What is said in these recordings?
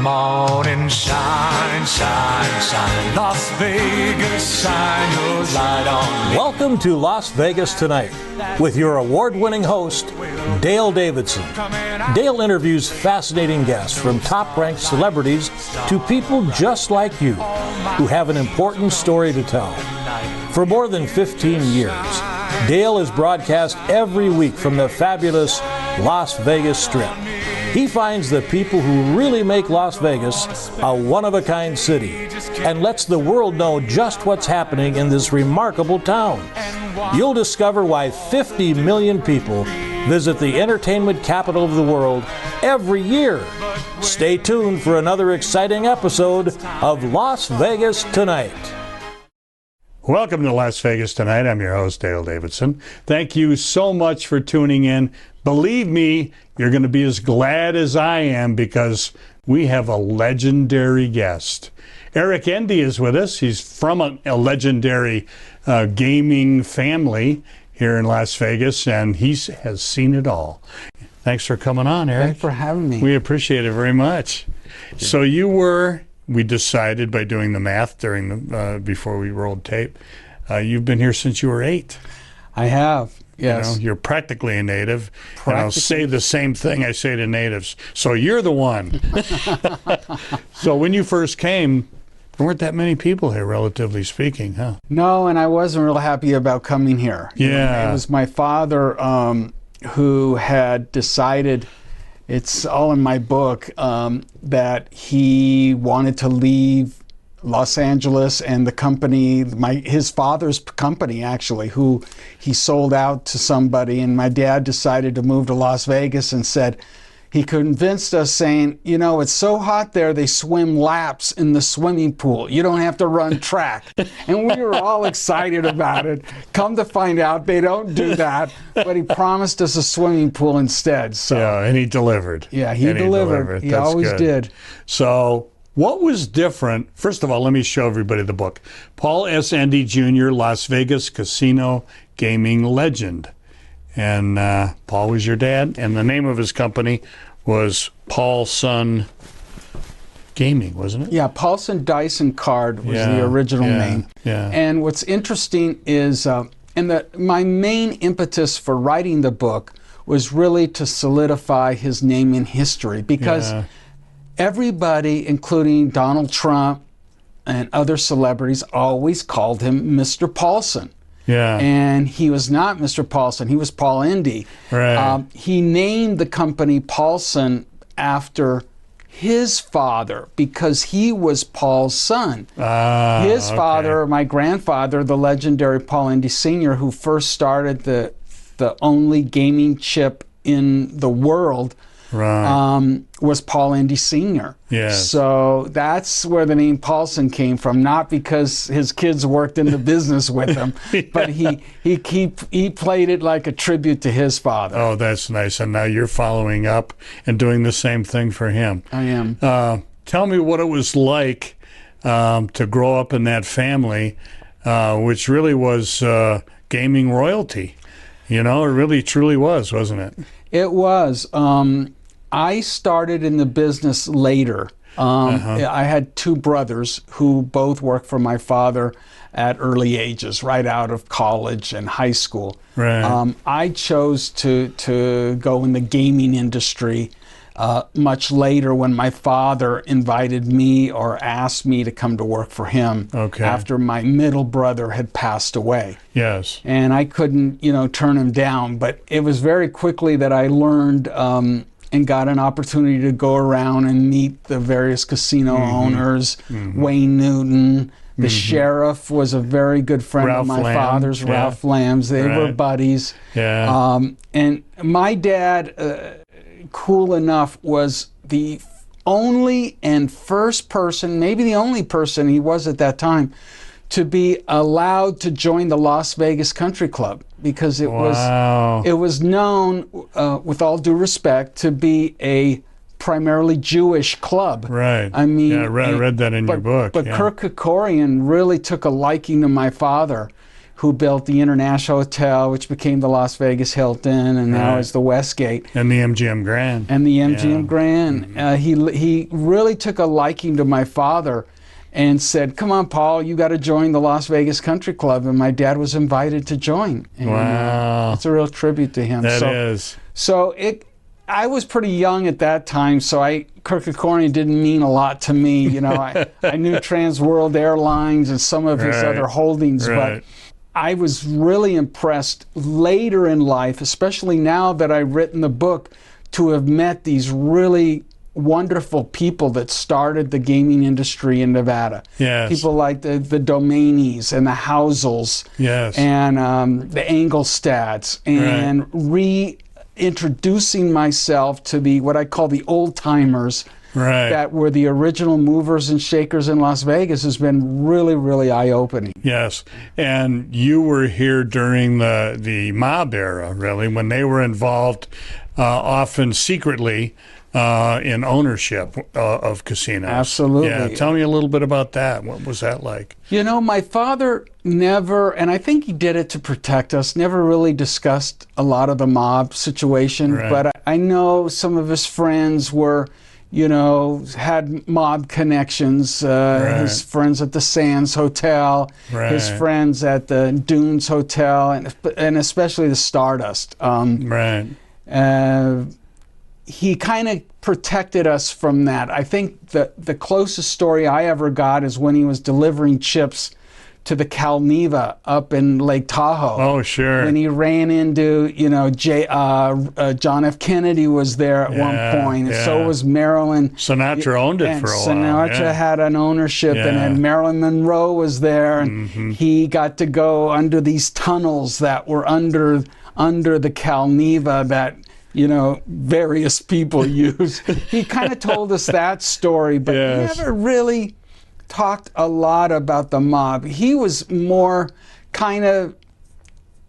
Come on and shine, shine, shine. Las Vegas, shine your light on me. Welcome to Las Vegas Tonight with your award-winning host, Dale Davidson. Dale interviews fascinating guests from top-ranked celebrities to people just like you who have an important story to tell. For more than 15 years, Dale has broadcast every week from the fabulous Las Vegas Strip. He finds the people who really make Las Vegas a one-of-a-kind city and lets the world know just what's happening in this remarkable town. You'll discover why 50 million people visit the entertainment capital of the world every year. Stay tuned for another exciting episode of Las Vegas Tonight. Welcome to Las Vegas Tonight. I'm your host, Dale Davidson. Thank you so much for tuning in. Believe me, you're going to be as glad as I am because we have a legendary guest. Eric Endy is with us. He's from a legendary gaming family here in Las Vegas, and he has seen it all. Thanks for coming on, Eric. Thanks for having me. We appreciate it very much. So we decided by doing the math during the before we rolled tape, you've been here since you were 8. I have, yes. You're practically a native. And I'll say the same thing I say to natives. So you're the one. So when you first came, there weren't that many people here, relatively speaking, huh? No, and I wasn't real happy about coming here. Yeah. It was my father who had decided, it's all in my book, that he wanted to leave Los Angeles and the company, his father's company actually, who he sold out to somebody, and my dad decided to move to Las Vegas and said, he convinced us saying, you know, it's so hot there, they swim laps in the swimming pool. You don't have to run track. And we were all excited about it. Come to find out, they don't do that. But he promised us a swimming pool instead. So, yeah, and he delivered. Yeah, he delivered. He always good. did. So what was different? First of all, let me show everybody the book. Paul S. Endy Jr., Las Vegas Casino Gaming Legend. And Paul was your dad, and the name of his company was Paulson Gaming, wasn't it? Yeah, Paulson Dice and Card was the original name. Yeah. And what's interesting is, my main impetus for writing the book was really to solidify his name in history, because everybody, including Donald Trump and other celebrities, always called him Mr. Paulson. Yeah. And he was not Mr. Paulson. He was Paul Endy. Right. He named the company Paulson after his father because he was Paul's son. His father, my grandfather, the legendary Paul Endy Sr., who first started the only gaming chip in the world, was Paul Endy Sr. Yes. So that's where the name Paulson came from, not because his kids worked in the business with him, but he played it like a tribute to his father. Oh, that's nice. And now you're following up and doing the same thing for him. I am. Tell me what it was like to grow up in that family, which really was gaming royalty. You know, it really truly was, wasn't it? It was. I started in the business later. I had 2 brothers who both worked for my father at early ages, right out of college and high school. Right. I chose to go in the gaming industry much later when my father invited me or asked me to come to work for him after my middle brother had passed away. Yes. And I couldn't, turn him down, but it was very quickly that I learned and got an opportunity to go around and meet the various casino owners, Wayne Newton. The sheriff was a very good friend of my father's, Ralph Lambs. They were buddies. Yeah. And my dad, cool enough, was the only and first person, maybe the only person he was at that time, to be allowed to join the Las Vegas Country Club, because it was known, with all due respect, to be a primarily Jewish club. Right. I mean, yeah, I read that in your book. But Kirk Kerkorian really took a liking to my father who built the International Hotel, which became the Las Vegas Hilton, and now is the Westgate. And the MGM Grand. And the MGM Grand. He really took a liking to my father and said, come on, Paul, you got to join the Las Vegas Country Club. And my dad was invited to join. And, wow. It's a real tribute to him. That is. So I was pretty young at that time, so Crooked Corny didn't mean a lot to me. You know, I knew Trans World Airlines and some of his other holdings, but I was really impressed later in life, especially now that I've written the book, to have met these really wonderful people that started the gaming industry in Nevada. Yes. People like the Domainis and the Housels and the Engelstads, and reintroducing myself to what I call the old timers that were the original movers and shakers in Las Vegas has been really, really eye-opening. Yes, and you were here during the mob era, really, when they were involved often secretly in ownership of casinos. Absolutely. Yeah, tell me a little bit about that. What was that like? You know, my father never, and I think he did it to protect us, never really discussed a lot of the mob situation, but I know some of his friends were, you know, had mob connections, his friends at the Sands Hotel, his friends at the Dunes Hotel, and especially the Stardust. He kind of protected us from that. I think the closest story I ever got is when he was delivering chips to the Calneva up in Lake Tahoe. Oh, sure. When he ran into, you know, John F. Kennedy was there at one point, and so was Marilyn. Sinatra owned it for a while. Sinatra had an ownership, and then Marilyn Monroe was there, and he got to go under these tunnels that were under the Calneva that, you know, various people use. He kind of told us that story, but he never really talked a lot about the mob. He was more kind of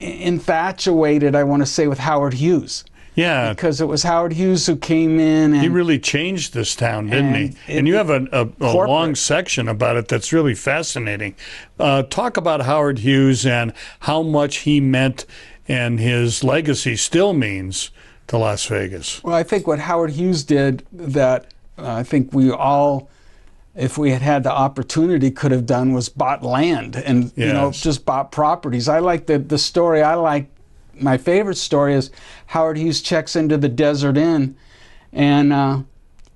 infatuated, I want to say, with Howard Hughes. Yeah. Because it was Howard Hughes who came in. And he really changed this town, didn't he? And you have a long section about it that's really fascinating. Talk about Howard Hughes and how much he meant and his legacy still means to Las Vegas. Well, I think what Howard Hughes did that I think we all, if we had the opportunity, could have done was bought land and you know, just bought properties. I like the story. My favorite story is Howard Hughes checks into the Desert Inn, and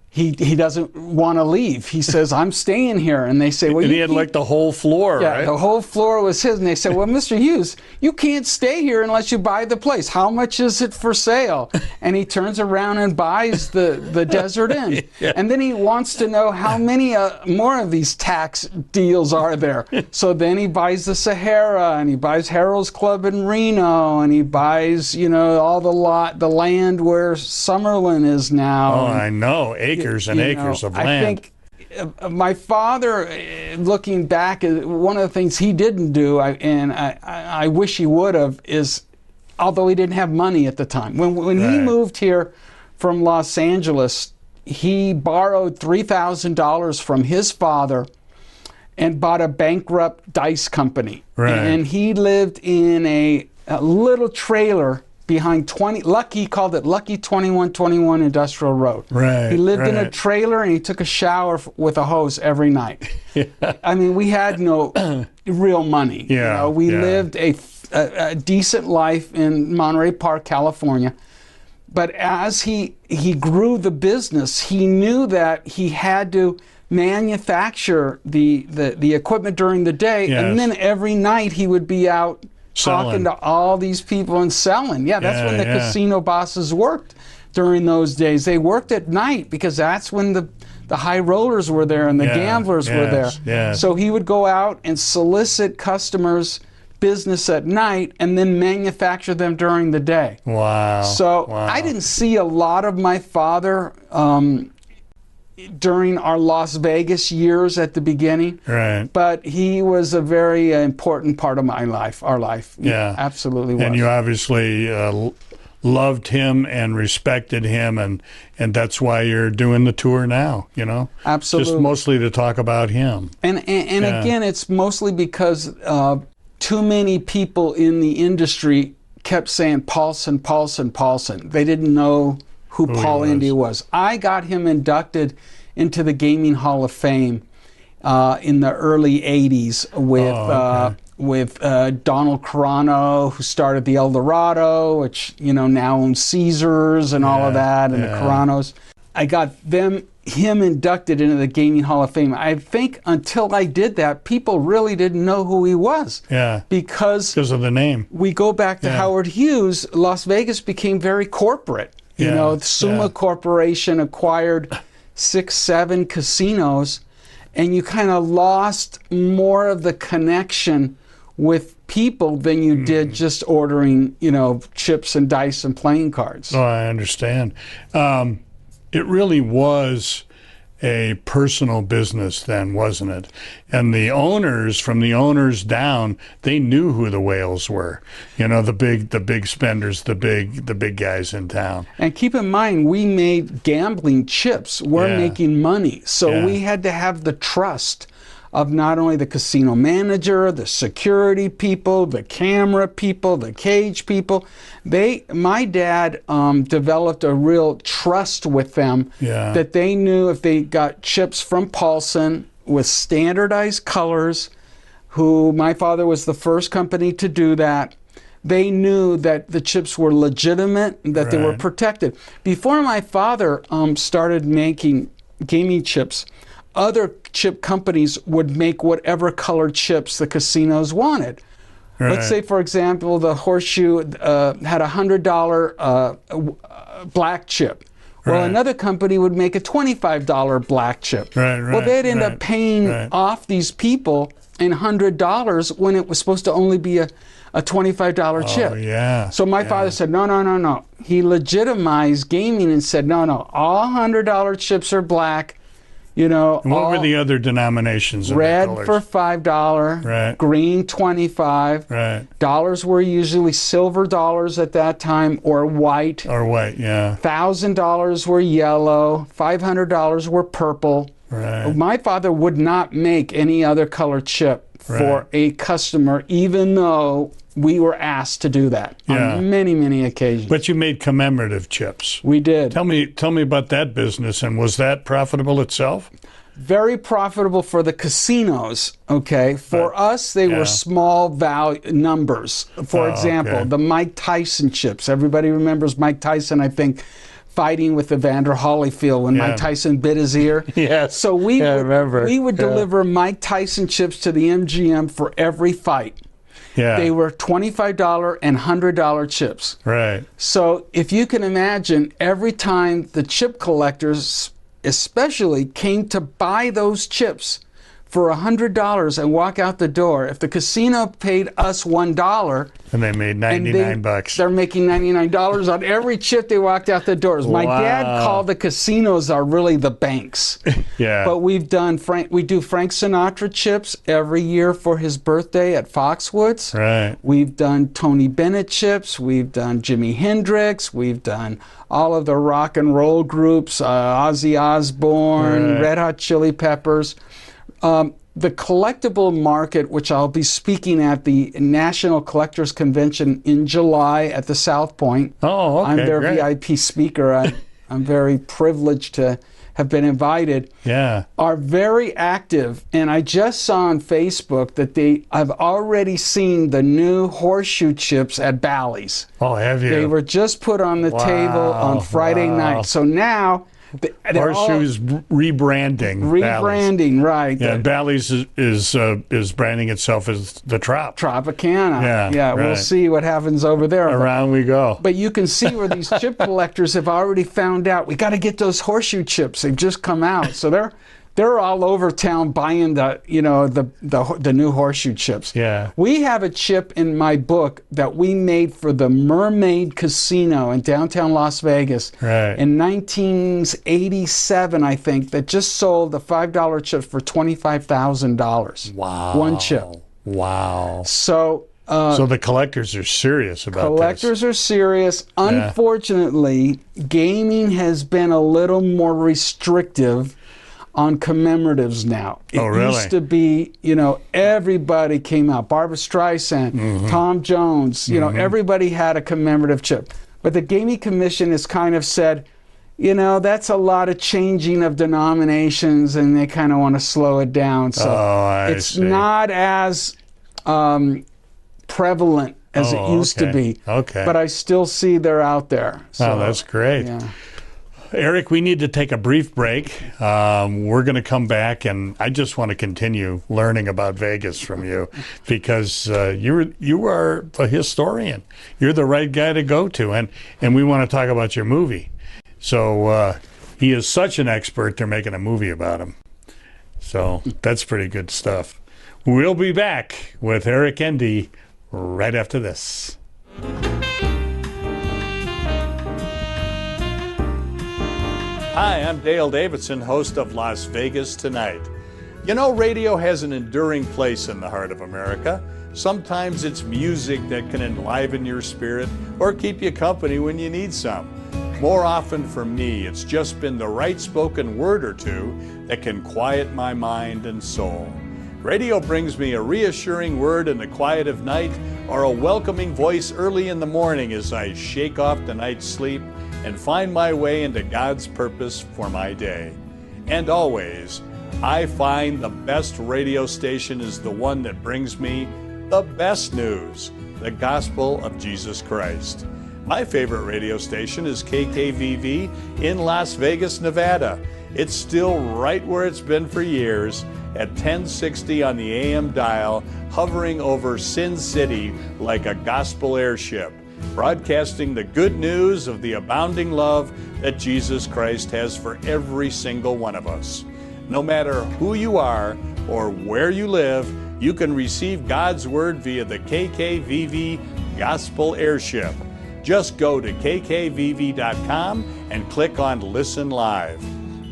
he doesn't want to leave. He says, "I'm staying here," and they say, "Well," and he had like the whole floor, right? The whole floor was his, and they said, "Well, Mr. Hughes, you can't stay here unless you buy the place. How much is it for sale?" And he turns around and buys the Desert Inn, and then he wants to know how many more of these tax deals are there. So then he buys the Sahara, and he buys Harold's Club in Reno, and he buys, you know, all the land where Summerlin is now. Oh, I know, acres and acres of land. I think my father, looking back, one of the things he didn't do, and I wish he would have, is, although he didn't have money at the time, when he moved here from Los Angeles, he borrowed $3,000 from his father and bought a bankrupt dice company. And he lived in a little trailer behind he called it Lucky 2121 Industrial Road. He lived in a trailer, and he took a shower with a hose every night. I mean, we had no real money. You know? We lived a decent life in Monterey Park, California. But as he grew the business, he knew that he had to manufacture the equipment during the day, and then every night he would be out talking to all these people and selling. That's when the casino bosses worked during those days. They worked at night because that's when the high rollers were there and the gamblers were there. So he would go out and solicit customers' business at night and then manufacture them during the day. So I didn't see a lot of my father during our Las Vegas years at the beginning, but he was a very important part of our life. Absolutely was. And you obviously loved him and respected him, and that's why you're doing the tour now, you know? Absolutely. Just mostly to talk about him. And again, it's mostly because too many people in the industry kept saying Paulson, Paulson, Paulson. They didn't know who Paul Endy was. I got him inducted into the Gaming Hall of Fame in the early 80s with Donald Carano, who started the El Dorado, which now owns Caesars and all of that, and the Caranos. I got him inducted into the Gaming Hall of Fame. I think until I did that, people really didn't know who he was. Yeah. Because of the name. We go back to Howard Hughes. Las Vegas became very corporate. The Suma Corporation acquired 6, 7 casinos, and you kind of lost more of the connection with people than you did just ordering, chips and dice and playing cards. Oh, I understand. It really was a personal business then, wasn't it? And the owners, from the owners down, they knew who the whales were. The big spenders, the big guys in town. And keep in mind, we made gambling chips. We're making money. So we had to have the trust of not only the casino manager, the security people, the camera people, the cage people. My dad developed a real trust with them that they knew if they got chips from Paulson with standardized colors, who my father was the first company to do that, they knew that the chips were legitimate, that they were protected. Before my father started making gaming chips, other chip companies would make whatever color chips the casinos wanted. Right. Let's say, for example, the Horseshoe had a $100 black chip. Well, another company would make a $25 black chip. Well, they'd end up paying off these people in $100 when it was supposed to only be a $25 chip. Yeah. So my father said, no. He legitimized gaming and said, no, all $100 chips are black. And what were the other denominations of red colors? for $5, green $25. Dollars were usually silver dollars at that time, or white. $1,000 were yellow. $500 were purple. My father would not make any other color chip for a customer, even though we were asked to do that on many, many occasions. But you made commemorative chips. We did. Tell me about that business, and was that profitable itself? Very profitable for the casinos, okay? For us, they were small value numbers. For example, the Mike Tyson chips. Everybody remembers Mike Tyson, I think, fighting with Evander Holyfield when Mike Tyson bit his ear. Yes. So we would deliver Mike Tyson chips to the MGM for every fight. They were $25 and $100 chips. So if you can imagine, every time the chip collectors especially came to buy those chips for $100 and walk out the door, if the casino paid us $1, and they made $99. They're making $99 on every chip they walked out the doors. My dad called the casinos are really the banks. But we do Frank Sinatra chips every year for his birthday at Foxwoods. We've done Tony Bennett chips. We've done Jimi Hendrix. We've done all of the rock and roll groups, Ozzy Osbourne, Red Hot Chili Peppers. The collectible market, which I'll be speaking at the National Collectors Convention in July at the South Point. I'm their VIP speaker. I'm very privileged to have been invited. Are very active, and I just saw on Facebook that I've already seen the new Horseshoe chips at Bally's. Have you? They were just put on the table on Friday night. So now Horseshoe's rebranding. Bally's. Bally's is branding itself as the Tropicana. We'll see what happens over there. Around we go. But you can see where these chip collectors have already found out. We got to get those Horseshoe chips. They've just come out, so they're all over town buying the new Horseshoe chips. We have a chip in my book that we made for the Mermaid Casino in downtown Las Vegas in 1987, I think, that just sold the $5 chip for $25,000. Wow. One chip. Wow. So the collectors are serious about this. Collectors are serious. Unfortunately, gaming has been a little more restrictive on commemoratives now. It really? used to be, everybody came out. Barbra Streisand, Tom Jones, everybody had a commemorative chip. But the Gaming Commission has kind of said, that's a lot of changing of denominations, and they kind of want to slow it down. So it's not as prevalent as it used to be. Okay. But I still see they're out there. So, that's great. Yeah. Eric, we need to take a brief break. We're going to come back, and I just want to continue learning about Vegas from you because you are a historian. You're the right guy to go to, and we want to talk about your movie. So he is such an expert, they're making a movie about him. So that's pretty good stuff. We'll be back with Eric Endy right after this. Hi, I'm Dale Davidson, host of Las Vegas Tonight. Radio has an enduring place in the heart of America. Sometimes it's music that can enliven your spirit or keep you company when you need some. More often for me, it's just been the right spoken word or two that can quiet my mind and soul. Radio brings me a reassuring word in the quiet of night or a welcoming voice early in the morning as I shake off the night's sleep and find my way into God's purpose for my day. And always, I find the best radio station is the one that brings me the best news, the gospel of Jesus Christ. My favorite radio station is KKVV in Las Vegas, Nevada. It's still right where it's been for years at 1060 on the AM dial, hovering over Sin City like a gospel airship, broadcasting the good news of the abounding love that Jesus Christ has for every single one of us. No matter who you are or where you live, you can receive God's Word via the KKVV Gospel Airship. Just go to kkvv.com and click on Listen Live.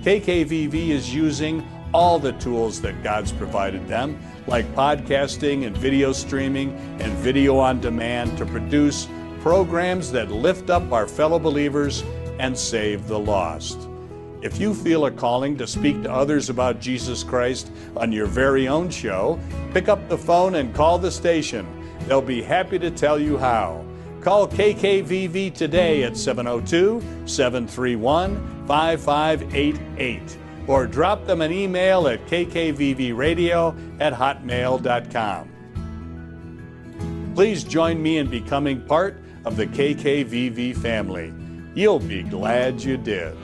KKVV is using all the tools that God's provided them, like podcasting and video streaming and video on demand, to produce programs that lift up our fellow believers and save the lost. If you feel a calling to speak to others about Jesus Christ on your very own show, pick up the phone and call the station. They'll be happy to tell you how. Call KKVV today at 702-731-5588 or drop them an email at kkvvradio@hotmail.com. Please join me in becoming part of the KKVV family. You'll be glad you did.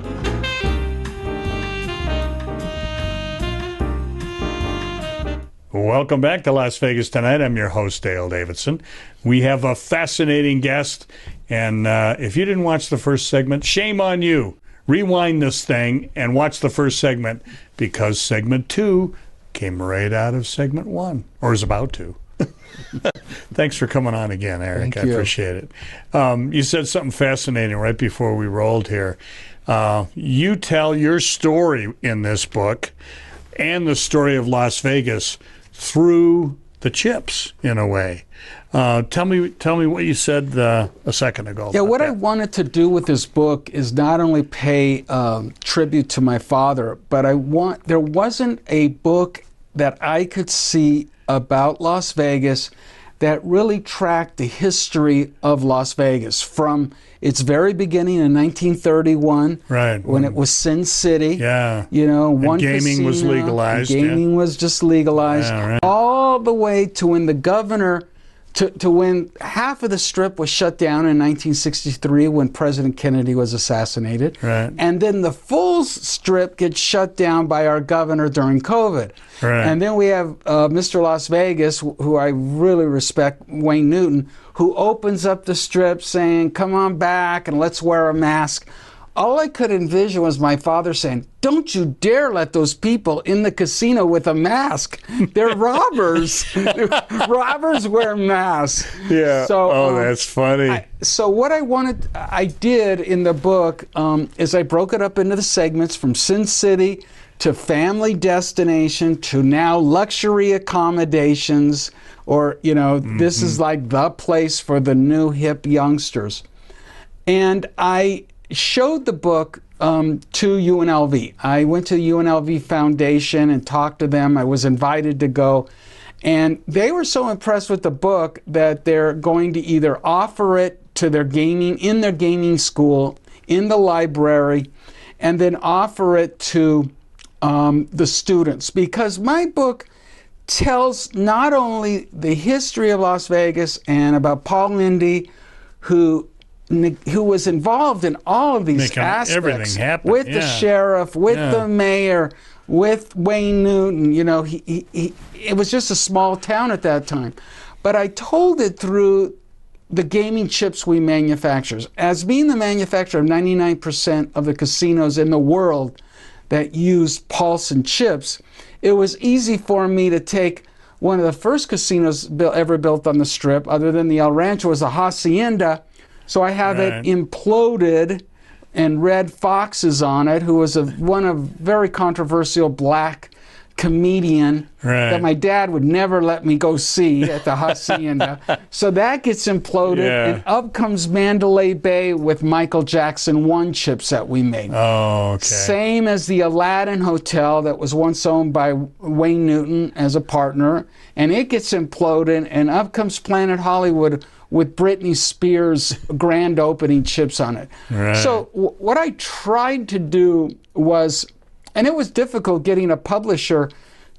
Welcome back to Las Vegas Tonight. I'm your host, Dale Davidson. We have a fascinating guest, and if you didn't watch the first segment, shame on you. Rewind this thing and watch the first segment, because segment 2 came right out of segment 1, or is about to. Thanks for coming on again, Eric. I appreciate it. You said something fascinating right before we rolled here. You tell your story in this book and the story of Las Vegas through the chips, in a way. Tell me what you said a second ago. Yeah, what I wanted to do with this book is not only pay tribute to my father, but there wasn't a book that I could see about Las Vegas that really tracked the history of Las Vegas from its very beginning in 1931, right, when it was Sin City. Yeah, one gaming casino, was legalized. Gaming was just legalized, yeah, right, all the way to when the governor, to when half of the Strip was shut down in 1963 when President Kennedy was assassinated, right, and then the full Strip gets shut down by our governor during COVID. Right. And then we have Mr. Las Vegas, who I really respect, Wayne Newton, who opens up the Strip saying, "Come on back and let's wear a mask." All I could envision was my father saying, "Don't you dare let those people in the casino with a mask. They're robbers. Robbers wear masks." Yeah. So, that's funny. So what I did in the book is I broke it up into the segments from Sin City to family destination to now luxury accommodations, or, this is like the place for the new hip youngsters. And I showed the book to UNLV. I went to the UNLV Foundation and talked to them. I was invited to go. And they were so impressed with the book that they're going to either offer it to their gaming school, in the library, and then offer it to the students. Because my book tells not only the history of Las Vegas and about Paul Endy, who was involved in all of these Making aspects, everything happen. with the sheriff, with the mayor, with Wayne Newton. You know, it was just a small town at that time. But I told it through the gaming chips we manufacture. As being the manufacturer of 99% of the casinos in the world that use Paulson chips, it was easy for me to take one of the first casinos ever built on the Strip, other than the El Rancho, was a Hacienda. So I have it imploded and Red Foxes on it, who was one of very controversial black comedian that my dad would never let me go see at the Hacienda. So that gets imploded, and up comes Mandalay Bay with Michael Jackson 1 chips that we made. Oh, okay. Same as the Aladdin Hotel that was once owned by Wayne Newton as a partner, and it gets imploded, and up comes Planet Hollywood with Britney Spears' grand opening chips on it. So what I tried to do was, and it was difficult getting a publisher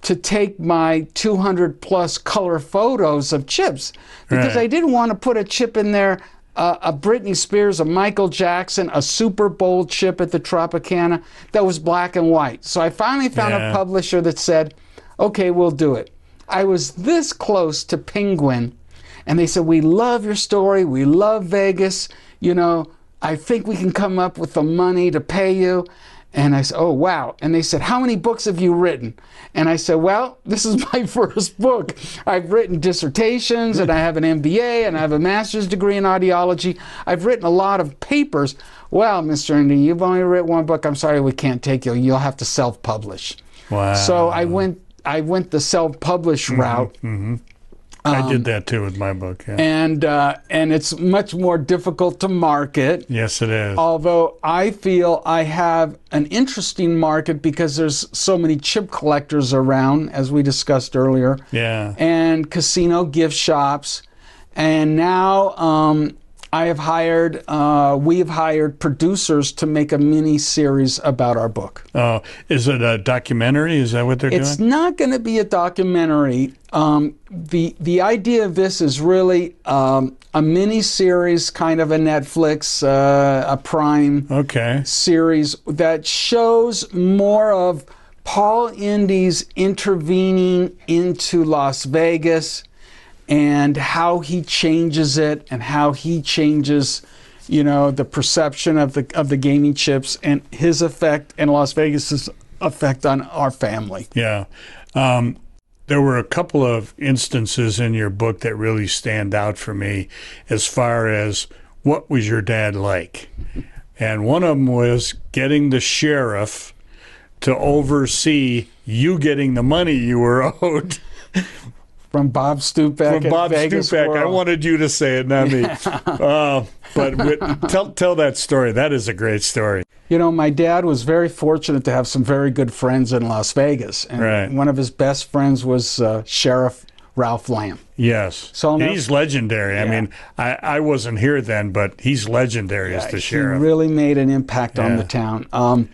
to take my 200 plus color photos of chips, because I didn't want to put a chip in there, a Britney Spears, a Michael Jackson, a Super Bowl chip at the Tropicana that was black and white. So I finally found a publisher that said, okay, we'll do it. I was this close to Penguin, and they said, we love your story, we love Vegas, you know, I think we can come up with the money to pay you. And I said, oh, wow. And they said, how many books have you written? And I said, well, this is my first book. I've written dissertations, and I have an MBA, and I have a master's degree in audiology. I've written a lot of papers. Well, Mr. Endy, you've only written one book. I'm sorry, we can't take you. You'll have to self-publish. Wow. So I went the self-publish route. I did that too with my book. And it's much more difficult to market. Yes, it is. Although I feel I have an interesting market because there's so many chip collectors around, as we discussed earlier. Yeah. And casino gift shops. And now we have hired producers to make a mini series about our book. Oh, is it a documentary? Is that what they're doing? It's not going to be a documentary. The idea of this is really a mini series, kind of a Netflix, a Prime series that shows more of Paul Endy's intervening into Las Vegas, and how he changes it, and how he changes, you know, the perception of the gaming chips, and his effect, and Las Vegas's effect on our family. Yeah. There were a couple of instances in your book that really stand out for me as far as what was your dad like. And one of them was getting the sheriff to oversee you getting the money you were owed. From Bob Stupak. From Bob Stupak. I wanted you to say it, not me. But tell that story. That is a great story. You know, my dad was very fortunate to have some very good friends in Las Vegas. And one of his best friends was Sheriff Ralph Lamb. Yes. So he's legendary. I mean, I wasn't here then, but he's legendary as the sheriff. He really made an impact on the town.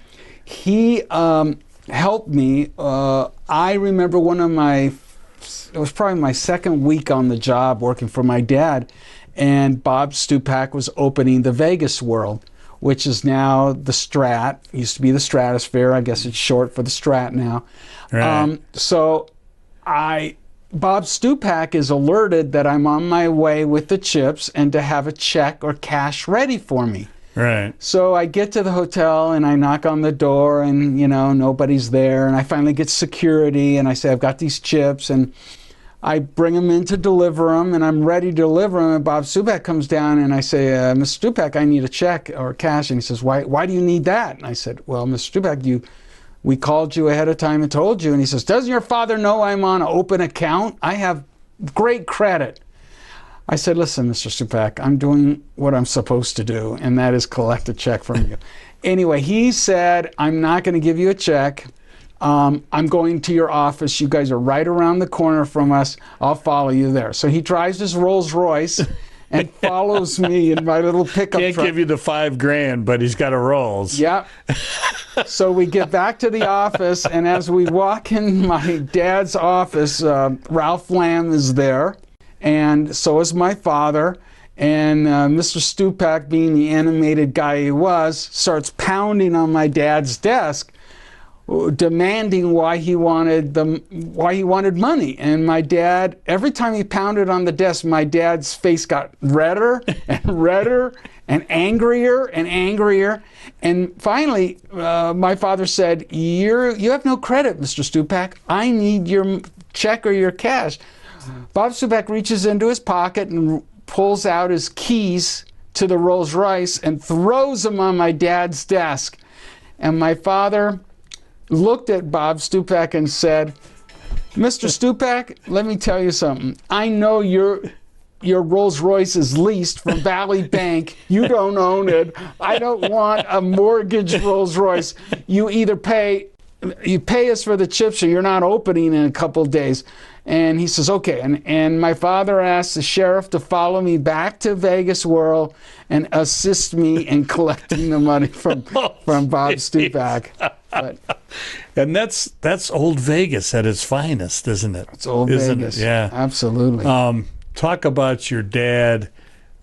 He helped me. I remember it was probably my second week on the job working for my dad, and Bob Stupak was opening the Vegas World, which is now the Strat. It used to be the Stratosphere. I guess it's short for the Strat now. Bob Stupak is alerted that I'm on my way with the chips and to have a check or cash ready for me. Right. So I get to the hotel and I knock on the door, and you know, nobody's there, and I finally get security, and I say, I've got these chips, and I bring them in to deliver them, and I'm ready to deliver them, and Bob Stupak comes down, and I say, Mr. Stupak, I need a check or cash. And he says, why do you need that? And I said, well, Mr. Stupak, we called you ahead of time and told you. And he says, doesn't your father know I'm on an open account? I have great credit. I said, listen, Mr. Stupak, I'm doing what I'm supposed to do, and that is collect a check from you. Anyway, he said, I'm not going to give you a check. I'm going to your office. You guys are right around the corner from us. I'll follow you there. So he drives his Rolls Royce and follows me in my little pickup Can't truck. give you the $5,000, but he's got a Rolls. Yep. So we get back to the office, and as we walk in my dad's office, Ralph Lamb is there, and so is my father. And Mr. Stupak, being the animated guy he was, starts pounding on my dad's desk, demanding why he wanted money. And my dad, every time he pounded on the desk, my dad's face got redder and redder and angrier. And finally, my father said, you have no credit, Mr. Stupak. I need your check or your cash. Bob Stupak reaches into his pocket and pulls out his keys to the Rolls Royce and throws them on my dad's desk. And my father looked at Bob Stupak and said, Mr. Stupak, let me tell you something. I know your Rolls Royce is leased from Valley Bank. You don't own it. I don't want a mortgaged Rolls Royce. You either pay us for the chips or you're not opening in a couple of days. And he says, okay. And my father asked the sheriff to follow me back to Vegas World and assist me in collecting the money from Bob Stupak. And that's old Vegas at its finest, isn't it? It's old Vegas. Yeah, absolutely. Talk about your dad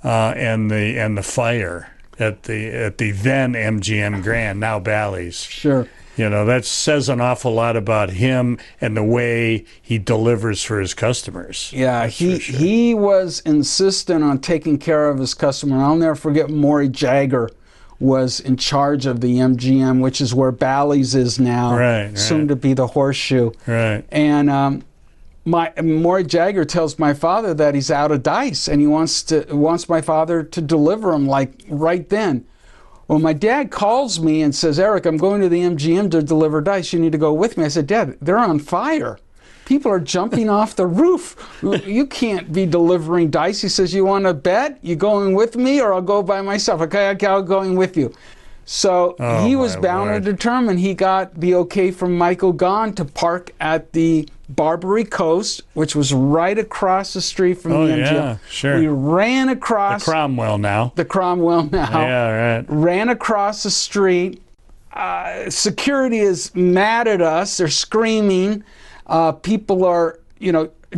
and the fire at the then MGM Grand, now Bally's. Sure. You know, that says an awful lot about him and the way he delivers for his customers. Yeah, he was insistent on taking care of his customer. I'll never forget Maury Jagger was in charge of the MGM, which is where Bally's is now, right. Soon to be the Horseshoe. Right. And Maury Jagger tells my father that he's out of dice, and he wants my father to deliver him like right then. Well, my dad calls me and says, Eric, I'm going to the MGM to deliver dice. You need to go with me. I said, Dad, they're on fire. People are jumping off the roof. You can't be delivering dice. He says, you want to bet? You going with me or I'll go by myself? Okay, I'll going with you. So he was bound and determined. He got the okay from Michael Gahn to park at the Barbary Coast, which was right across the street from the MGM. Yeah, sure. We ran across the Cromwell now. Yeah, right. Ran across the street. Security is mad at us. They're screaming. People are,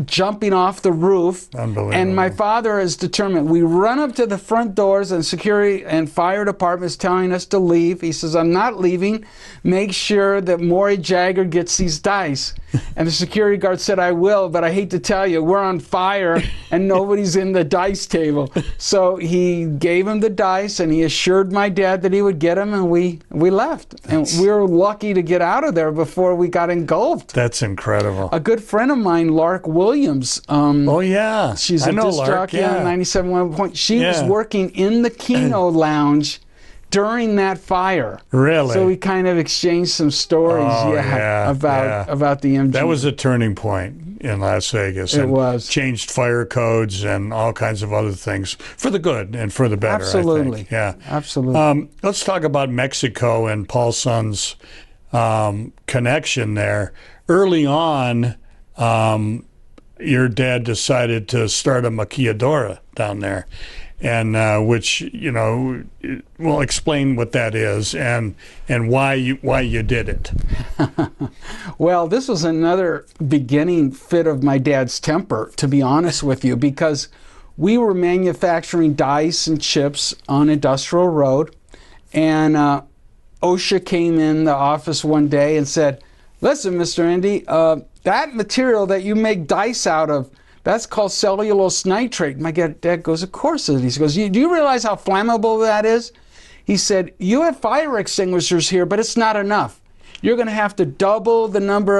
jumping off the roof. Unbelievable. And my father is determined. We run up to the front doors, and security and fire department is telling us to leave. He says, I'm not leaving. Make sure that Maury Jagger gets these dice. And the security guard said, I will, but I hate to tell you, we're on fire and nobody's in the dice table. So he gave him the dice, and he assured my dad that he would get them, and we left. And we were lucky to get out of there before we got engulfed. That's incredible. A good friend of mine, Lark Williams. Oh, yeah. She's a disc jockey on 97.1. She was working in the Keno Lounge during that fire. Really? So we kind of exchanged some stories about the MGM. That was a turning point in Las Vegas. It was. Changed fire codes and all kinds of other things for the good and for the better, Absolutely. I think. Yeah. Absolutely. Let's talk about Mexico and Paul Son's connection there. Early on, your dad decided to start a maquiladora down there, and which we'll explain what that is and why you did it. Well, this was another beginning fit of my dad's temper, to be honest with you, because we were manufacturing dice and chips on Industrial Road, and OSHA came in the office one day and said, listen, Mr. Endy, that material that you make dice out of, that's called cellulose nitrate. My dad goes, of course it is. He goes, do you realize how flammable that is? He said, you have fire extinguishers here, but it's not enough. You're going to have to double the number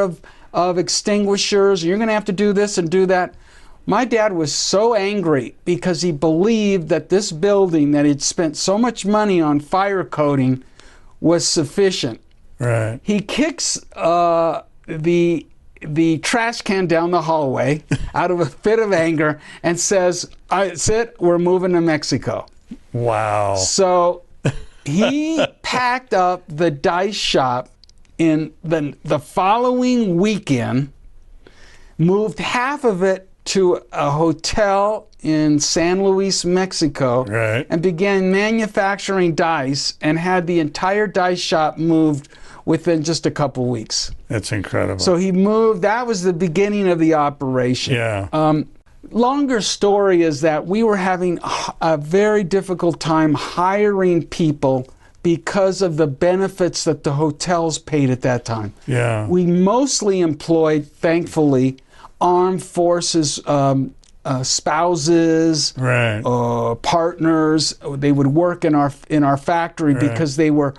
of extinguishers. You're going to have to do this and do that. My dad was so angry because he believed that this building that he'd spent so much money on fire coating was sufficient. Right. He kicks the trash can down the hallway out of a fit of anger and says, "That's it, we're moving to Mexico." Wow. So he packed up the dice shop in the following weekend, moved half of it to a hotel in San Luis, Mexico, Right. and began manufacturing dice and had the entire dice shop moved within just a couple weeks. That's incredible. So he moved, that was the beginning of the operation. Yeah. Longer story is that we were having a very difficult time hiring people because of the benefits that the hotels paid at that time. Yeah. We mostly employed, thankfully, armed forces spouses, Right. partners. They would work in our factory because they were,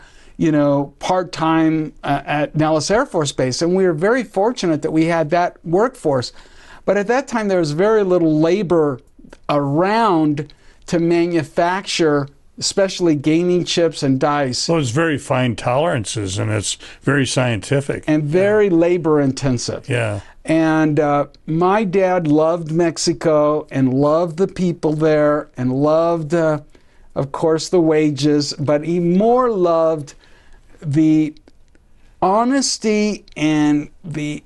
part-time at Nellis Air Force Base, and we were very fortunate that we had that workforce. But at that time, there was very little labor around to manufacture, especially gaming chips and dice. So it's very fine tolerances, and it's very scientific. And very labor intensive. Yeah. And my dad loved Mexico and loved the people there and loved, of course, the wages, but he more loved the honesty and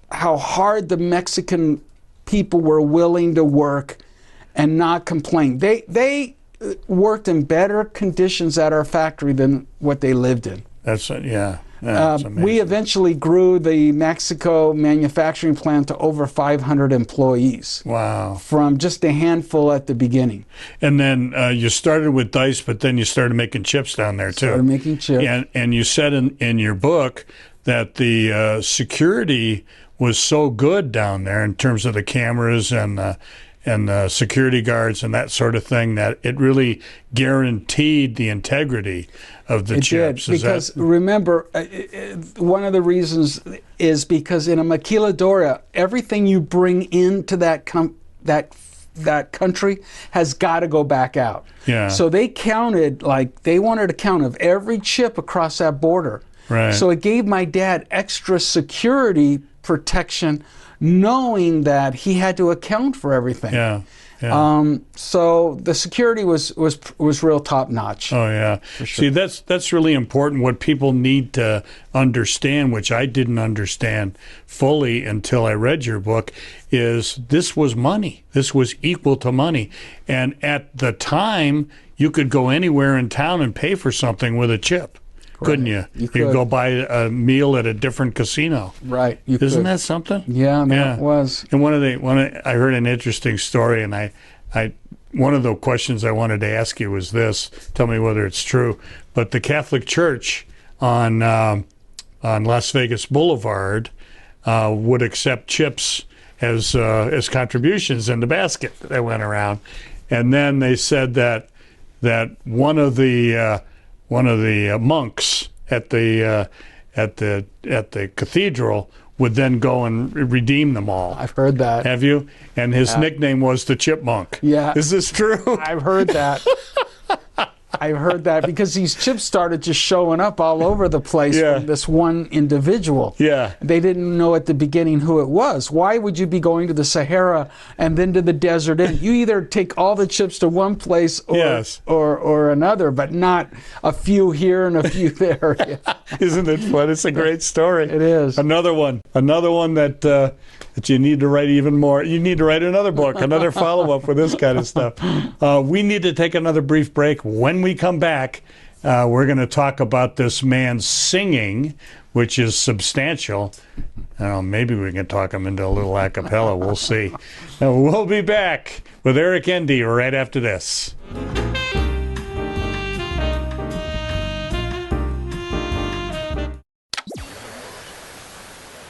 how hard the Mexican people were willing to work and not complain. They worked in better conditions at our factory than what they lived in. That's amazing. We eventually grew the Mexico manufacturing plant to over 500 employees. Wow. From just a handful at the beginning. And then you started with dice, but then you started making chips down there too. Started making chips. And you said in your book that the security was so good down there in terms of the cameras and security guards and that sort of thing that it really guaranteed the integrity of the chips. Did, because remember, one of the reasons is because in a maquiladora, everything you bring into that country has got to go back out. Yeah. So they counted, they wanted a count of every chip across that border. Right. So it gave my dad extra security protection, knowing that he had to account for everything. Yeah. Yeah. So the security was real top notch. Oh yeah. For sure. See, that's really important. What people need to understand, which I didn't understand fully until I read your book, is this was money. This was equal to money. And at the time, you could go anywhere in town and pay for something with a chip. Couldn't you? You could go buy a meal at a different casino. Right. Isn't that something? Yeah, it was. And I heard an interesting story, and one of the questions I wanted to ask you was this. Tell me whether it's true. But the Catholic Church on Las Vegas Boulevard would accept chips as contributions in the basket that went around, and then they said that one of the monks at the cathedral would then go and redeem them all. I've heard that. Have you? And his nickname was the Chipmunk. Yeah. Is this true? I've heard that. I've heard that because these chips started just showing up all over the place from this one individual. Yeah. They didn't know at the beginning who it was. Why would you be going to the Sahara and then to the desert end? You either take all the chips to one place or another, but not a few here and a few there. Isn't it fun? It's a great story. It is. Another one that you need to write even more. You need to write another book, another follow-up for this kind of stuff. We need to take another brief break. When we come back, we're going to talk about this man's singing, which is substantial. Maybe we can talk him into a little a cappella. We'll see. We'll be back with Eric Endy right after this.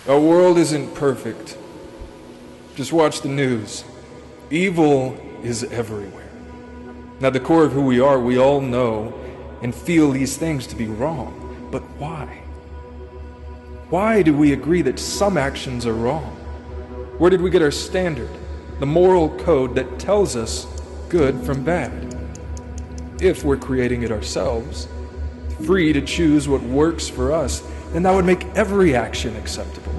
Our world isn't perfect. Just watch the news. Evil is everywhere. Now, at the core of who we are, we all know and feel these things to be wrong. But why? Why do we agree that some actions are wrong? Where did we get our standard, the moral code that tells us good from bad? If we're creating it ourselves, free to choose what works for us, then that would make every action acceptable.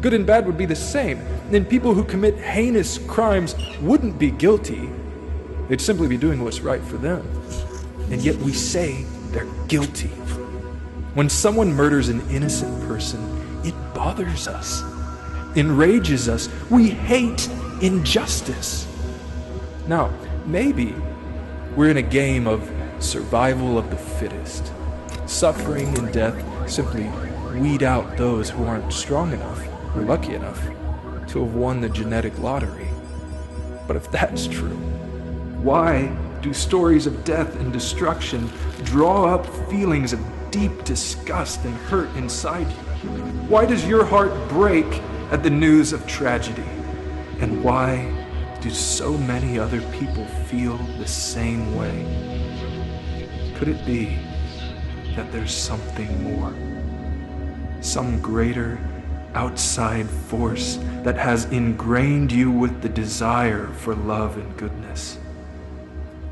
Good and bad would be the same. And people who commit heinous crimes wouldn't be guilty. They'd simply be doing what's right for them. And yet we say they're guilty. When someone murders an innocent person, it bothers us, enrages us. We hate injustice. Now, maybe we're in a game of survival of the fittest. Suffering and death simply weed out those who aren't strong enough or lucky enough to have won the genetic lottery. But if that's true, why do stories of death and destruction draw up feelings of deep disgust and hurt inside you? Why does your heart break at the news of tragedy? And why do so many other people feel the same way? Could it be that there's something more? Some greater outside force that has ingrained you with the desire for love and goodness?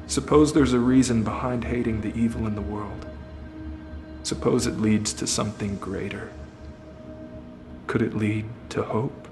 Suppose there's a reason behind hating the evil in the world. Suppose it leads to something greater. Could it lead to hope?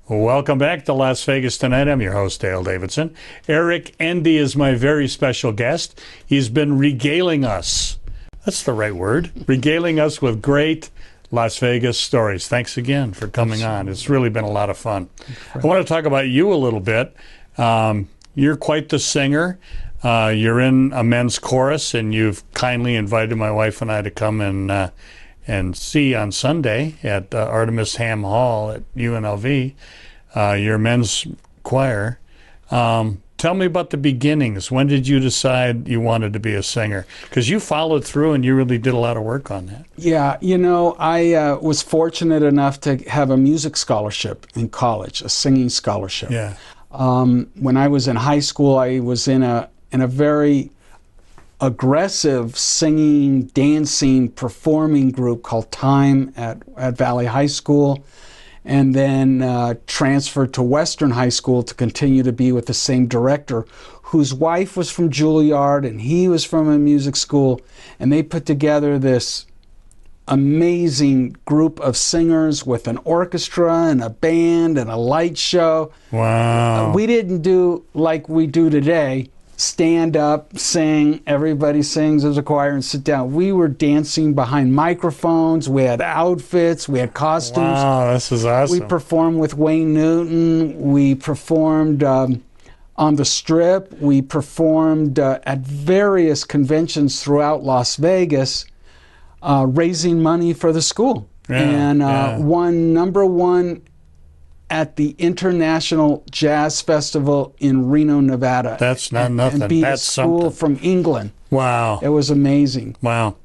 Welcome back to Las Vegas Tonight. I'm your host, Dale Davidson. Eric Endy is my very special guest. He's been regaling us, that's the right word, regaling us with great Las Vegas stories. Thanks again for coming on. It's really been a lot of fun. I want to talk about you a little bit. You're quite the singer. You're in a men's chorus, and you've kindly invited my wife and I to come and see on Sunday at Artemis Ham Hall at UNLV, your men's choir. Tell me about the beginnings. When did you decide you wanted to be a singer? Because you followed through and you really did a lot of work on that. Yeah, you know, I was fortunate enough to have a music scholarship in college, a singing scholarship. Yeah. When I was in high school, I was in a very aggressive singing, dancing, performing group called Time at Valley High School, and then transferred to Western High School to continue to be with the same director, whose wife was from Juilliard and he was from a music school, and they put together this amazing group of singers with an orchestra and a band and a light show. Wow. We didn't do like we do today, stand up, sing, everybody sings as a choir and sit down. We were dancing behind microphones, we had outfits, we had costumes. Wow, this is awesome. We performed with Wayne Newton, we performed on the Strip, we performed at various conventions throughout Las Vegas, raising money for the school. Won number one at the International Jazz Festival in Reno, Nevada. That's not nothing. And beat That's a school something. from England. Wow. It was amazing. Wow.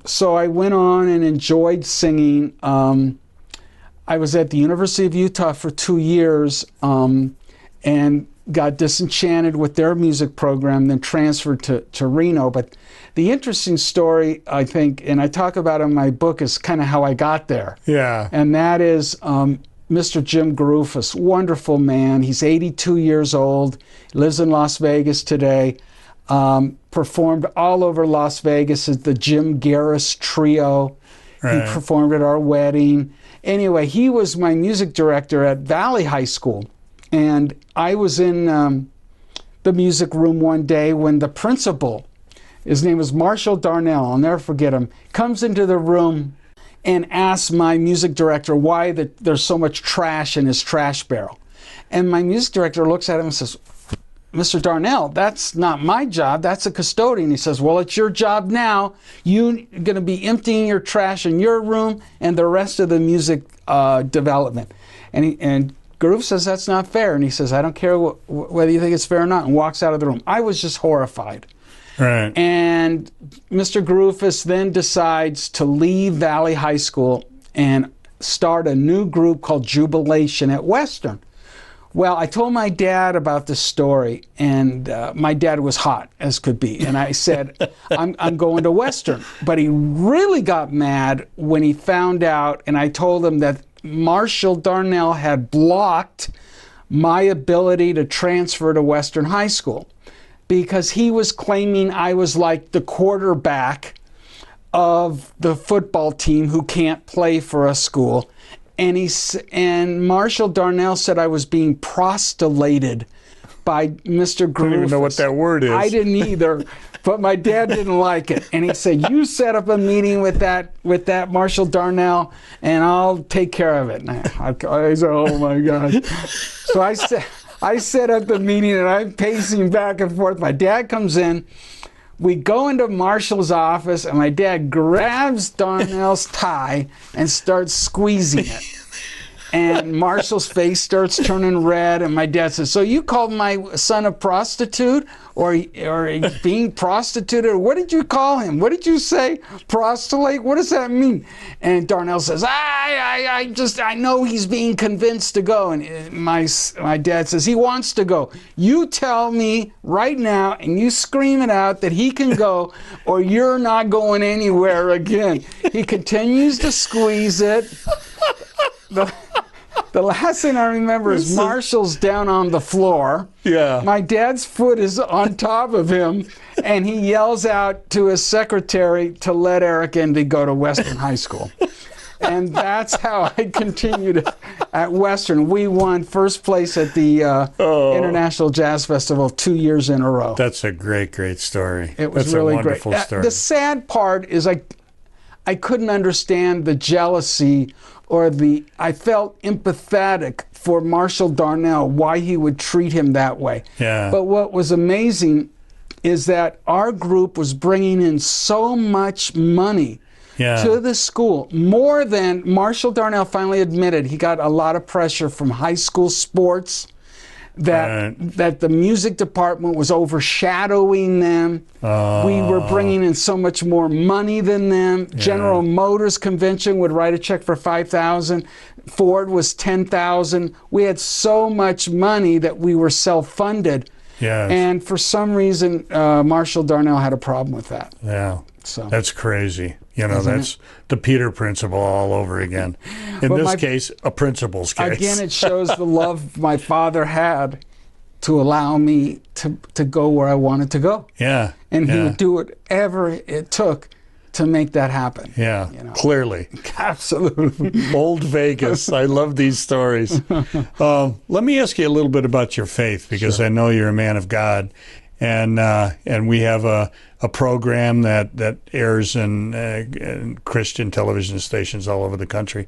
So I went on and enjoyed singing. I was at the University of Utah for 2 years and got disenchanted with their music program, then transferred to Reno. But the interesting story, I think, and I talk about in my book, is kind of how I got there. Yeah. And that is Mr. Jim Garufas, wonderful man. He's 82 years old, lives in Las Vegas today, performed all over Las Vegas as the Jim Garris Trio. Right. He performed at our wedding. Anyway, he was my music director at Valley High School. And I was in the music room one day when the principal, his name was Marshall Darnell, I'll never forget him, comes into the room and asks my music director why there's so much trash in his trash barrel. And my music director looks at him and says, Mr. Darnell, that's not my job, that's a custodian. He says, well, it's your job now. You're going to be emptying your trash in your room and the rest of the music development. And Garuf says, that's not fair. And he says, I don't care whether you think it's fair or not, and walks out of the room. I was just horrified. Right. And Mr. Garufas then decides to leave Valley High School and start a new group called Jubilation at Western. Well, I told my dad about this story, and my dad was hot as could be. And I said, I'm going to Western. But he really got mad when he found out, and I told him that Marshall Darnell had blocked my ability to transfer to Western High School, because he was claiming I was like the quarterback of the football team who can't play for a school. And Marshall Darnell said I was being prostulated by Mr. Groofus. I don't even know what that word is. I didn't either, but my dad didn't like it. And he said, you set up a meeting with that Marshall Darnell, and I'll take care of it. And I said, oh my God. So I set up the meeting, and I'm pacing back and forth. My dad comes in. We go into Marshall's office, and my dad grabs Darnell's tie and starts squeezing it. And Marshall's face starts turning red, and my dad says, so you called my son a prostitute, or being prostituted? Or what did you call him? What did you say? Prostulate? What does that mean? And Darnell says, I know he's being convinced to go. And my dad says, he wants to go. You tell me right now, and you scream it out that he can go, or you're not going anywhere again. He continues to squeeze it. The last thing I remember is Marshall's down on the floor. Yeah. My dad's foot is on top of him, and he yells out to his secretary to let Eric Endy go to Western High School. And that's how I continued at Western. We won first place at the International Jazz Festival 2 years in a row. That's a great story. It was That's really a wonderful great. story. The sad part is I couldn't understand the jealousy or I felt empathetic for Marshall Darnell, why he would treat him that way. Yeah. But what was amazing is that our group was bringing in so much money to the school, more than Marshall Darnell finally admitted. He got a lot of pressure from high school sports, that the music department was overshadowing them. We were bringing in so much more money than them. General Motors convention would write a check for $5,000. Ford was $10,000. We had so much money that we were self-funded. Yes. And for some reason, Marshall Darnell had a problem with that. Yeah. So that's crazy. That's the Peter principle all over again. In this case, a principal's case. Again, it shows the love my father had to allow me to go where I wanted to go. Yeah. And he would do whatever it took to make that happen. Yeah, clearly. Absolutely. Old Vegas. I love these stories. Let me ask you a little bit about your faith, because I know you're a man of God. And we have a program that airs in Christian television stations all over the country.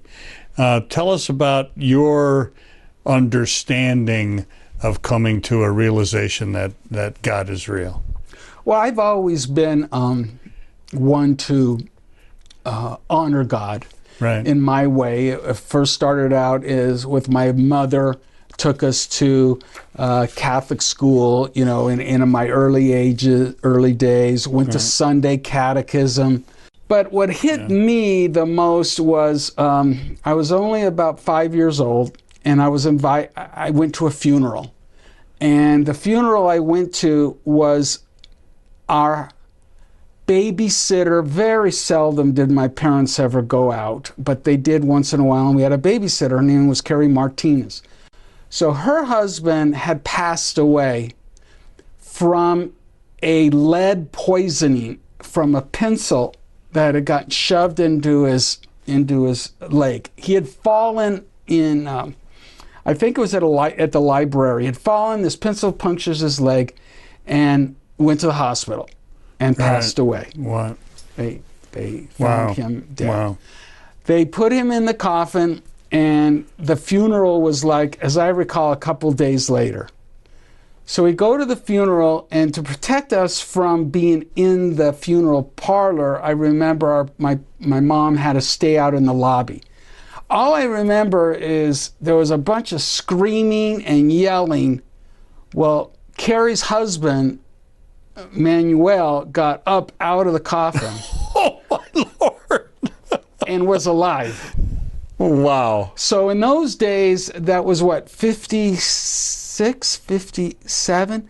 Tell us about your understanding of coming to a realization that God is real. Well, I've always been one to honor God in my way. It first started out is with my mother. Took us to Catholic school, in my early days. Went to Sunday catechism. But what hit me the most was I was only about 5 years old, and I went to a funeral. And the funeral I went to was our babysitter. Very seldom did my parents ever go out, but they did once in a while, and we had a babysitter. Her name was Carrie Martinez. So her husband had passed away from a lead poisoning from a pencil that had got shoved into his leg. He had fallen in, I think it was at the library. He had fallen, this pencil punctures his leg, and went to the hospital and passed away. What? They found him dead. Wow. They put him in the coffin. And the funeral was as I recall, a couple days later. So we go to the funeral, and to protect us from being in the funeral parlor, I remember my mom had to stay out in the lobby. All I remember is there was a bunch of screaming and yelling. Well, Carrie's husband, Manuel, got up out of the coffin. Oh, my Lord. And was alive. Wow. So in those days, that was 56, 57?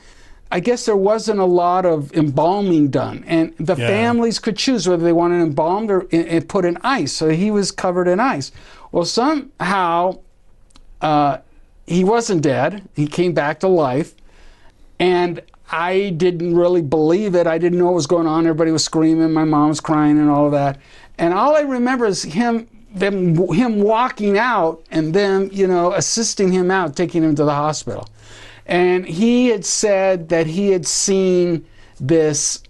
I guess there wasn't a lot of embalming done. And the families could choose whether they wanted embalmed or put in ice. So he was covered in ice. Well, somehow he wasn't dead. He came back to life. And I didn't really believe it. I didn't know what was going on. Everybody was screaming. My mom was crying and all of that. And all I remember is him walking out and them, assisting him out, taking him to the hospital. And he had said that he had seen this.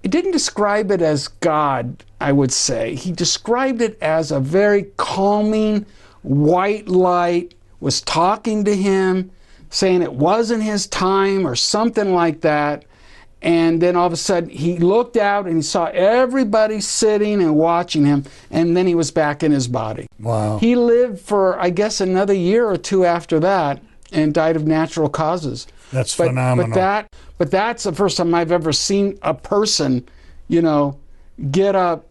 He didn't describe it as God, I would say. He described it as a very calming white light was talking to him, saying it wasn't his time or something like that. And then all of a sudden he looked out and he saw everybody sitting and watching him, and then he was back in his body. Wow. He lived for, I guess, another year or two after that and died of natural causes. That's phenomenal. But that's the first time I've ever seen a person, get up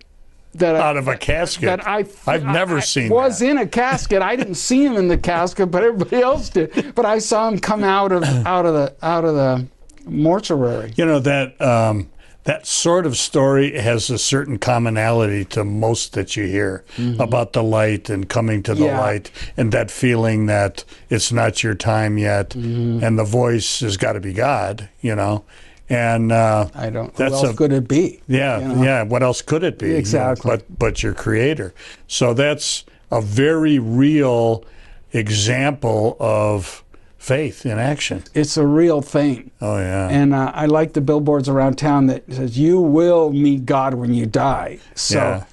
out of a casket. I've never seen was that. in a casket. I didn't see him in the casket, but everybody else did. But I saw him come out of the mortuary. That sort of story has a certain commonality to most that you hear about the light and coming to the light, and that feeling that it's not your time yet, and the voice has got to be God, And I don't. Who else could it be? Yeah. What else could it be? Exactly. But your Creator. So that's a very real example of faith in action. It's a real thing. Oh yeah. And I like the billboards around town that says, "You will meet God when you die." So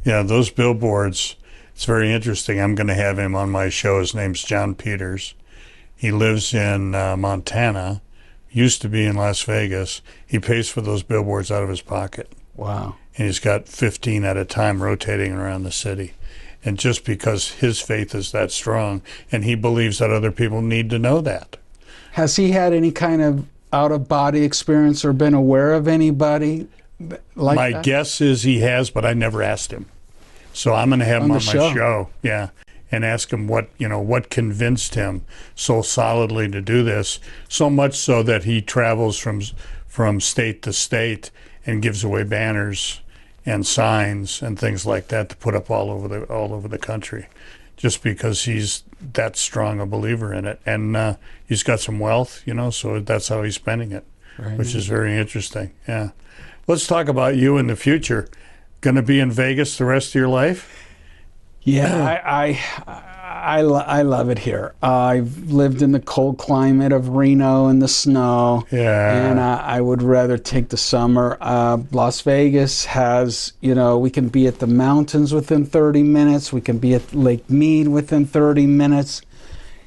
yeah, those billboards. It's very interesting. I'm going to have him on my show. His name's John Peters. He lives in Montana. Used to be in Las Vegas. He pays for those billboards out of his pocket. Wow. And he's got 15 at a time rotating around the city. And just because his faith is that strong, and he believes that other people need to know that. Has he had any kind of out-of-body experience or been aware of anybody like My that? guess is he has, but I never asked him. So I'm going to have him on my show. Yeah. And ask him what convinced him so solidly to do this, so much so that he travels from state to state and gives away banners and signs and things like that to put up all over the country, just because he's that strong a believer in it. And he's got some wealth, so that's how he's spending it, which is very interesting. Yeah. Let's talk about you in the future. Going to be in Vegas the rest of your life? Yeah, I love it here. I've lived in the cold climate of Reno in the snow. Yeah. And I would rather take the summer. Las Vegas has, we can be at the mountains within 30 minutes. We can be at Lake Mead within 30 minutes.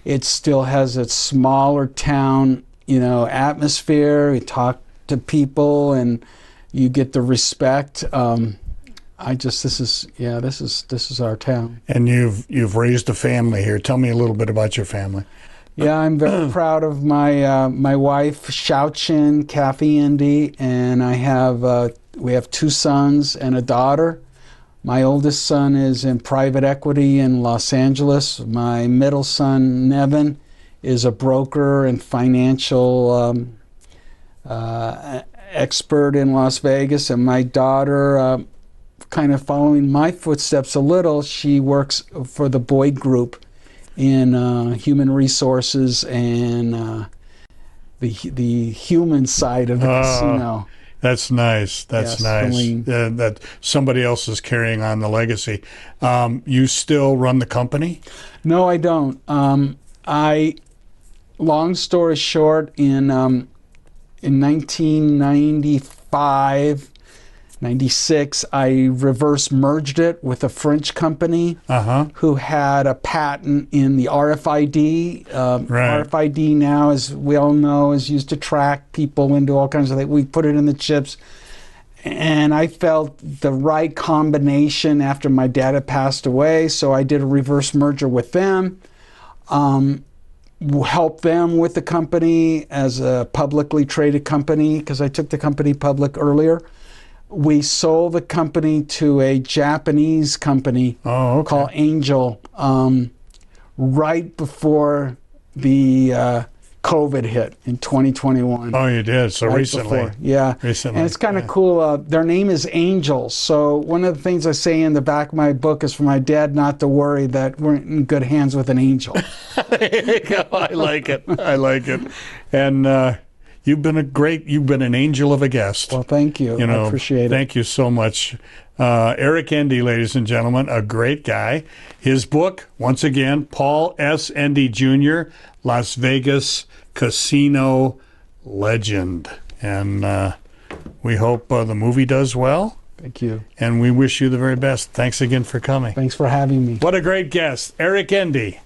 It still has a smaller town, atmosphere. You talk to people and you get the respect. This is our town. And you've raised a family here. Tell me a little bit about your family. Yeah, I'm very proud of my wife, Xiaochin, Kathy Endy, and we have 2 sons and a daughter. My oldest son is in private equity in Los Angeles. My middle son, Nevin, is a broker and financial expert in Las Vegas, and my daughter, kind of following my footsteps a little, she works for the Boyd Group in human resources and the human side of the casino. That's nice. That's nice. That somebody else is carrying on the legacy. You still run the company? No, I don't. Long story short, in 1995. 96, I reverse merged it with a French company who had a patent in the RFID. RFID now, as we all know, is used to track people into all kinds of things. We put it in the chips. And I felt the right combination after my dad had passed away, so I did a reverse merger with them. Helped them with the company as a publicly traded company, because I took the company public earlier. We sold the company to a Japanese company called Angel right before the COVID hit in 2021. Oh, you did? So right recently. before. Yeah. Recently. And it's kind of cool. Their name is Angels. So one of the things I say in the back of my book is for my dad not to worry that we're in good hands with an angel. I like it. I like it. And you've been an angel of a guest. Well, thank you. You know, I appreciate it. Thank you so much. Eric Endy, ladies and gentlemen, a great guy. His book, once again, Paul S. Endy Jr., Las Vegas Casino Legend. And we hope the movie does well. Thank you. And we wish you the very best. Thanks again for coming. Thanks for having me. What a great guest. Eric Endy.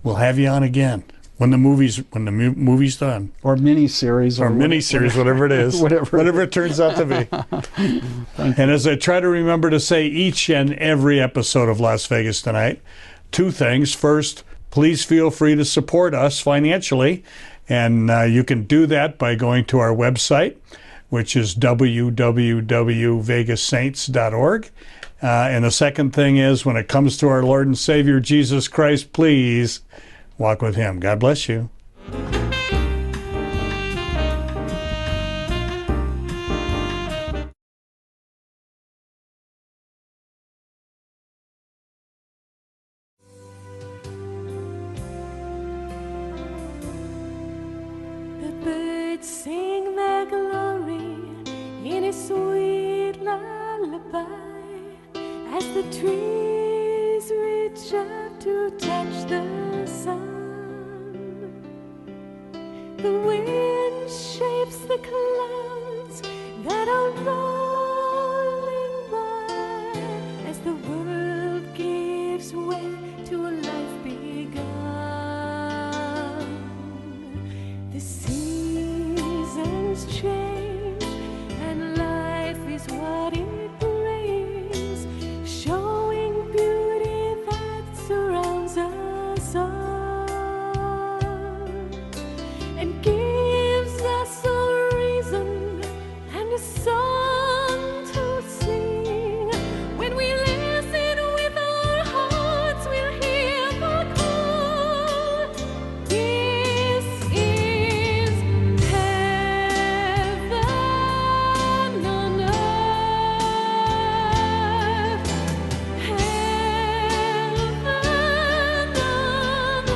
We'll have you on again when the movie's done. Or miniseries. Or miniseries, whatever it is. whatever it turns out to be. And as I try to remember to say each and every episode of Las Vegas Tonight, two things. First, please feel free to support us financially. And you can do that by going to our website, which is www.vegassaints.org. And the second thing is, when it comes to our Lord and Savior Jesus Christ, please walk with him. God bless you. The birds sing their glory in a sweet lullaby as the trees reach out to touch the sun. The wind shapes the clouds that are rolling by as the world gives way to a life begun. The seasons change and life is what it brings, showing beauty that surrounds us all and gives us a reason and a song to sing. When we listen with our hearts, we'll hear the call. This is heaven on earth. Heaven on earth.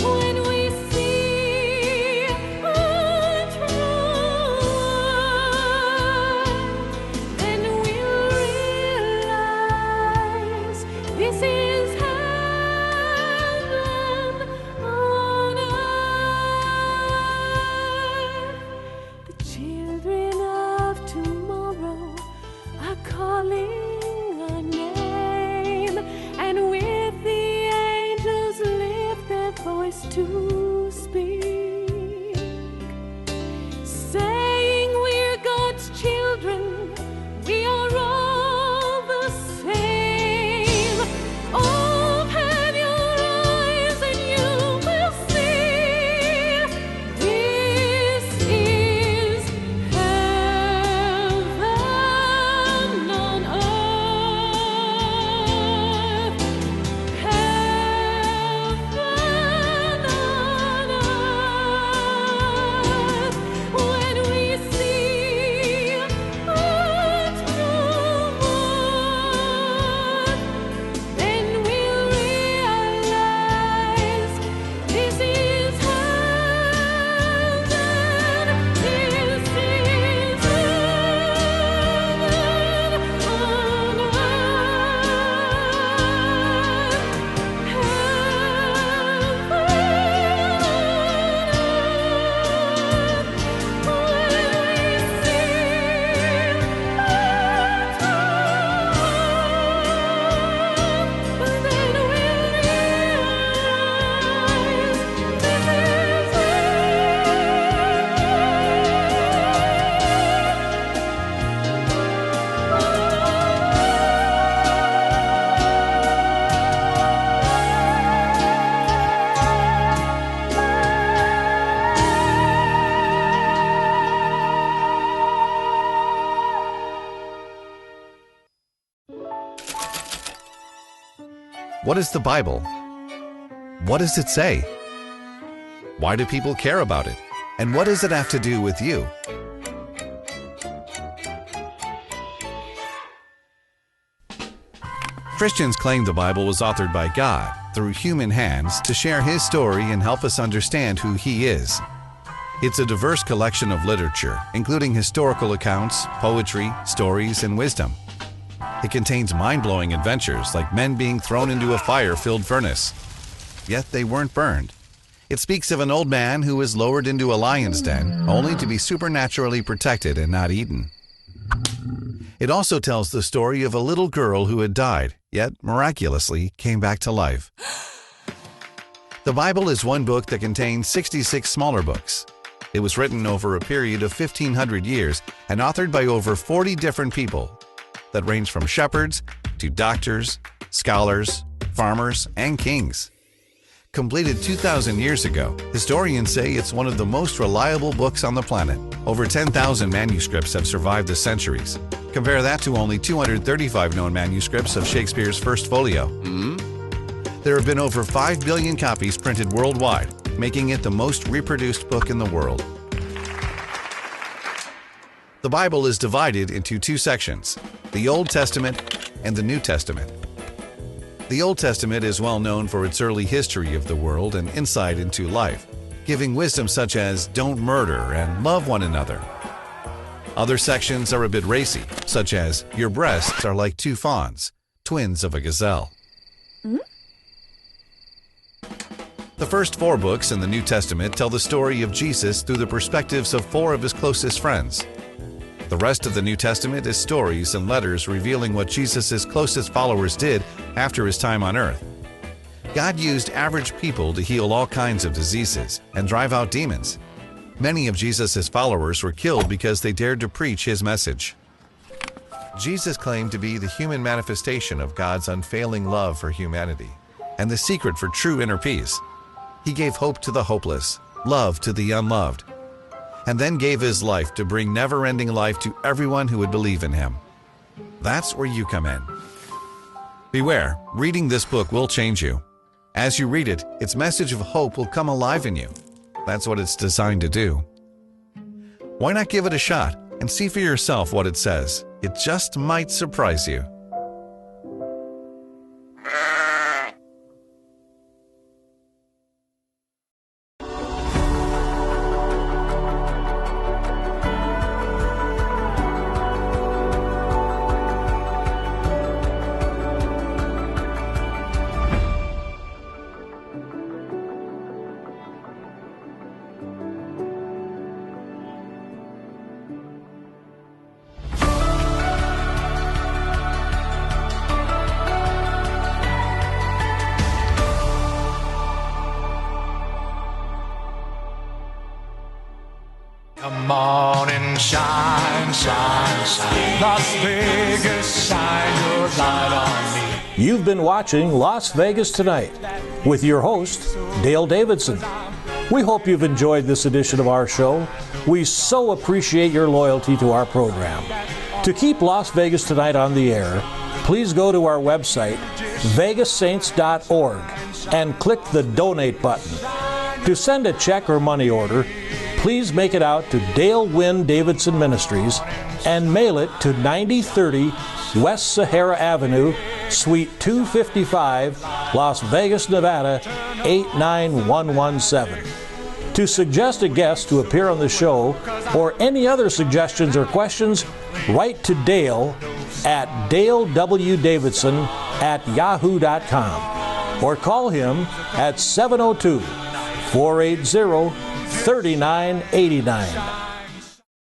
When we see our true worth, then we'll realize this is heaven on earth. The children of tomorrow are calling our name, and with the angels lift their voice to speak, saying we're God's children, we are all the same. Open your eyes and you will see this is heaven on earth. Heaven on earth. When we see our true worth, then we'll realize this is heaven. This is heaven on What is the Bible? What does it say? Why do people care about it? And what does it have to do with you? Christians claim the Bible was authored by God through human hands to share His story and help us understand who He is. It's a diverse collection of literature, including historical accounts, poetry, stories, and wisdom. It contains mind-blowing adventures like men being thrown into a fire-filled furnace, yet they weren't burned. It speaks of an old man who was lowered into a lion's den, only to be supernaturally protected and not eaten. It also tells the story of a little girl who had died, yet miraculously came back to life. The Bible is one book that contains 66 smaller books. It was written over a period of 1,500 years and authored by over 40 different people that range from shepherds to doctors, scholars, farmers, and kings. Completed 2,000 years ago, historians say it's one of the most reliable books on the planet. Over 10,000 manuscripts have survived the centuries. Compare that to only 235 known manuscripts of Shakespeare's First Folio. There have been over 5 billion copies printed worldwide, making it the most reproduced book in the world. The Bible is divided into two sections, the Old Testament and the New Testament. The Old Testament is well known for its early history of the world and insight into life, giving wisdom such as don't murder and love one another. Other sections are a bit racy, such as your breasts are like two fawns, twins of a gazelle. The first 4 books in the New Testament tell the story of Jesus through the perspectives of 4 of his closest friends. The rest of the New Testament is stories and letters revealing what Jesus' closest followers did after his time on earth. God used average people to heal all kinds of diseases and drive out demons. Many of Jesus' followers were killed because they dared to preach his message. Jesus claimed to be the human manifestation of God's unfailing love for humanity and the secret for true inner peace. He gave hope to the hopeless, love to the unloved, and then gave his life to bring never-ending life to everyone who would believe in him. That's where you come in. Beware, reading this book will change you. As you read it, its message of hope will come alive in you. That's what it's designed to do. Why not give it a shot and see for yourself what it says? It just might surprise you. Come on and shine, shine, shine. Las Vegas, shine your light on me. You've been watching Las Vegas Tonight with your host, Dale Davidson. We hope you've enjoyed this edition of our show. We so appreciate your loyalty to our program. To keep Las Vegas Tonight on the air, please go to our website, vegassaints.org, and click the Donate button. To send a check or money order, please make it out to Dale Wynn Davidson Ministries and mail it to 9030 West Sahara Avenue, Suite 255, Las Vegas, Nevada, 89117. To suggest a guest to appear on the show or any other suggestions or questions, write to Dale at DaleWDavidson@yahoo.com or call him at 702-480-3989.